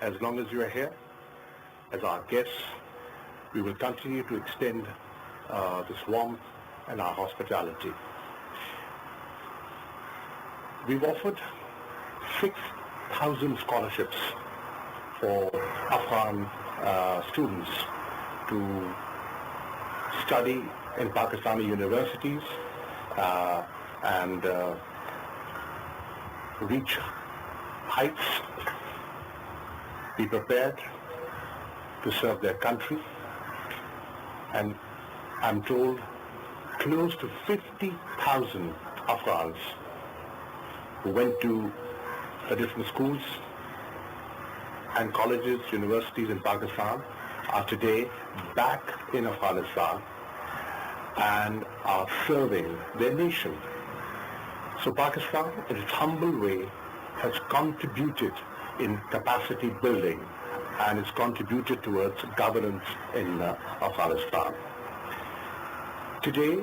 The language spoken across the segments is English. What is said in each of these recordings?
as long as you are here, as our guests, we will continue to extend this warmth and our hospitality. We've offered 6,000 scholarships for Afghan students to study in Pakistani universities and reach heights, be prepared to serve their country. And I'm told close to 50,000 Afghans who went to the different schools and colleges, universities in Pakistan are today back in Afghanistan and are serving their nation. So Pakistan, in its humble way, has contributed in capacity building and has contributed towards governance in Afghanistan. Today,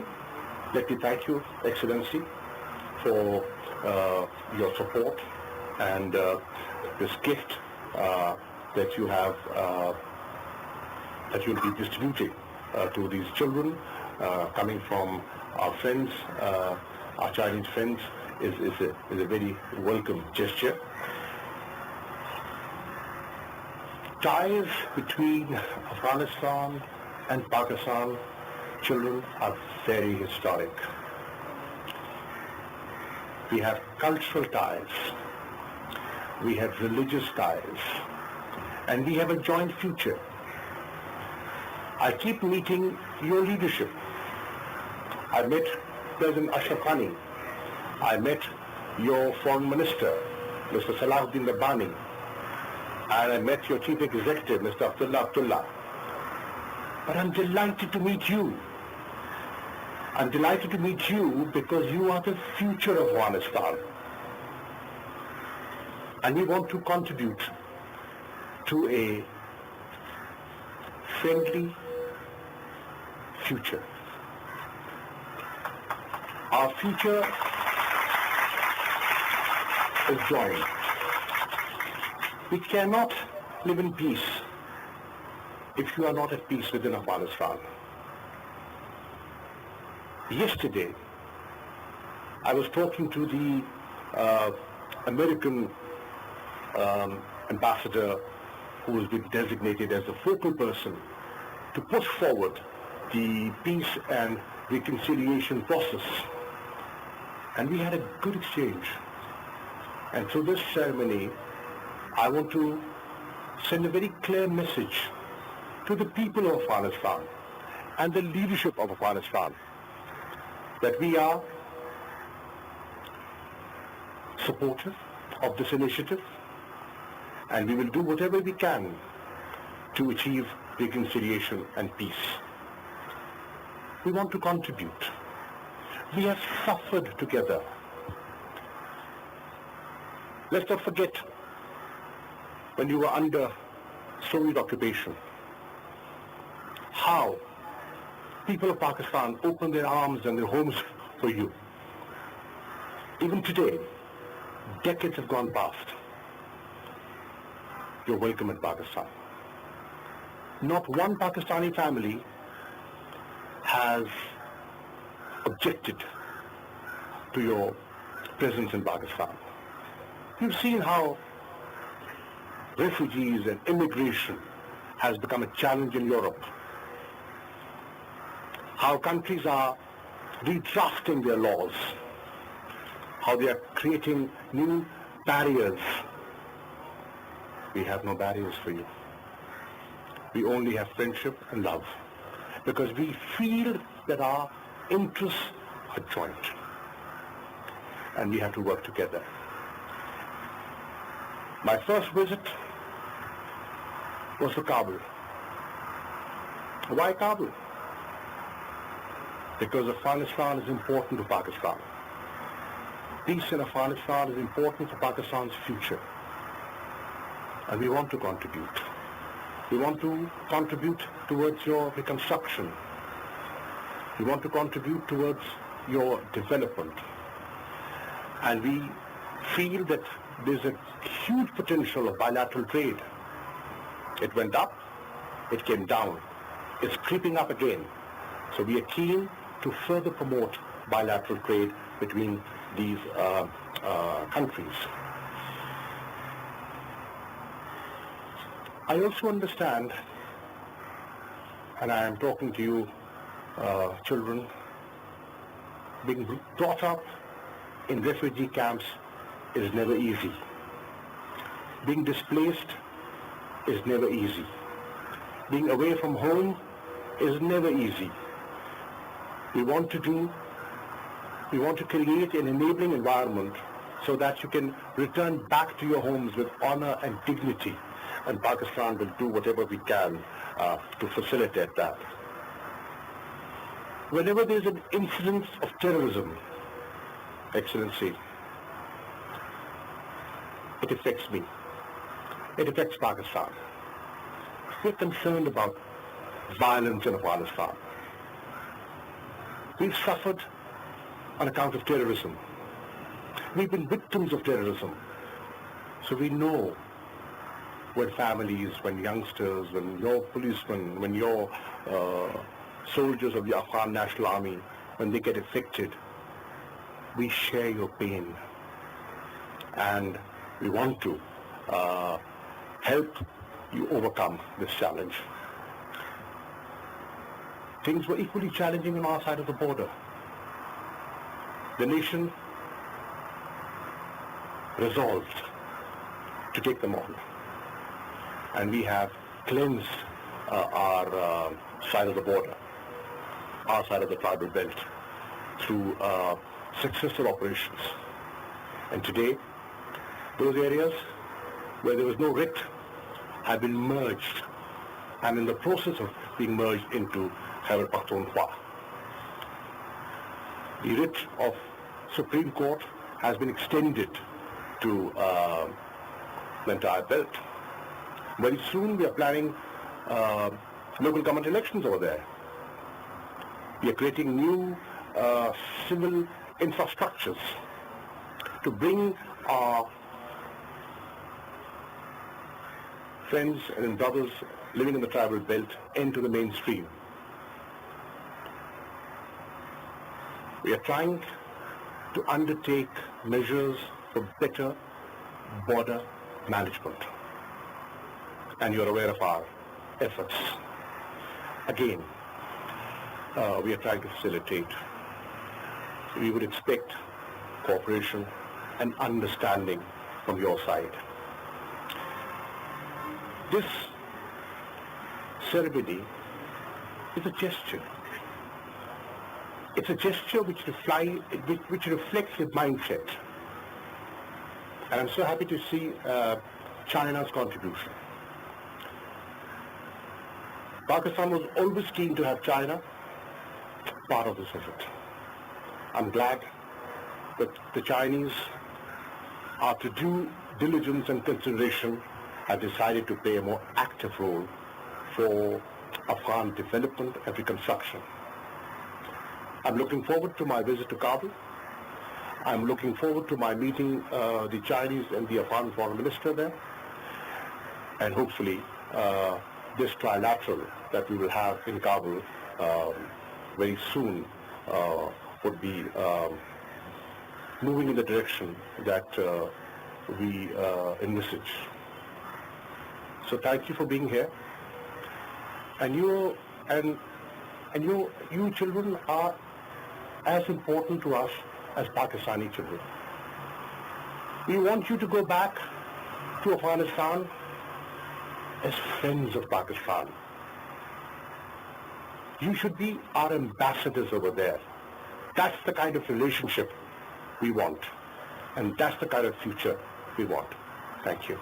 let me thank you, Excellency, for your support and this gift that you have, that you'll be distributing to these children coming from our friends, our Chinese friends, is a very welcome gesture. Ties between Afghanistan and Pakistan children are very historic. We have cultural ties, we have religious ties, and we have a joint future. I keep meeting your leadership. I met President Ashraf Ghani. I met your foreign minister, Mr. Salahuddin Rabbani, and I met your chief executive, Mr. Abdullah. But I'm delighted to meet you. I'm delighted to meet you because you are the future of Afghanistan. And we want to contribute to a friendly future. Our future is joined. We cannot live in peace if you are not at peace within Afghanistan. Yesterday, I was talking to the American ambassador who has been designated as the focal person to push forward the peace and reconciliation process. And we had a good exchange. And through this ceremony, I want to send a very clear message to the people of Afghanistan and the leadership of Afghanistan that we are supportive of this initiative and we will do whatever we can to achieve reconciliation and peace. We want to contribute. We have suffered together. Let's not forget when you were under Soviet occupation, how people of Pakistan opened their arms and their homes for you. Even today, decades have gone past. You're welcome in Pakistan. Not one Pakistani family has objected to your presence in Pakistan. You've seen how refugees and immigration has become a challenge in Europe. How countries are redrafting their laws. How they are creating new barriers. We have no barriers for you. We only have friendship and love. Because we feel that our interests are joint. And we have to work together. My first visit was to Kabul. Why Kabul? Because Afghanistan is important to Pakistan. Peace in Afghanistan is important for Pakistan's future. And we want to contribute. We want to contribute towards your reconstruction. We want to contribute towards your development. And we feel that there's a huge potential of bilateral trade It went up, it came down, it's creeping up again. So we are keen to further promote bilateral trade between these countries. I also understand, and I am talking to you children, being brought up in refugee camps is never easy. Being displaced is never easy. Being away from home is never easy. We want to create an enabling environment so that you can return back to your homes with honor and dignity, and Pakistan will do whatever we can to facilitate that. Whenever there's an incidence of terrorism, Excellency, it affects me. It affects Pakistan. We're concerned about violence in Afghanistan. We've suffered on account of terrorism. We've been victims of terrorism. So we know when families, when youngsters, when your policemen, when your soldiers of the Afghan National Army, when they get affected, we share your pain. And we want to help you overcome this challenge. Things were equally challenging on our side of the border. The nation resolved to take them on. And we have cleansed our side of the border, our side of the tribal belt, through successful operations. And today, those areas where there was no writ have been merged and in the process of being merged into Khyber Pakhtunkhwa. The writ of Supreme Court has been extended to the entire belt. Very soon we are planning local government elections over there. We are creating new civil infrastructures to bring our friends and brothers living in the tribal belt into the mainstream. We are trying to undertake measures for better border management. And you're aware of our efforts. Again, we are trying to facilitate. We would expect cooperation and understanding from your side. This ceremony is a gesture. It's a gesture which reflects the mindset. And I'm so happy to see China's contribution. Pakistan was always keen to have China part of this effort. I'm glad that the Chinese, after due diligence and consideration, have decided to play a more active role for Afghan development and reconstruction. I'm looking forward to my visit to Kabul. I'm looking forward to my meeting the Chinese and the Afghan foreign minister there. And hopefully this trilateral that we will have in Kabul very soon would be moving in the direction that we envisage. So thank you for being here. And you children are as important to us as Pakistani children. We want you to go back to Afghanistan as friends of Pakistan. You should be our ambassadors over there. That's the kind of relationship we want. And that's the kind of future we want. Thank you.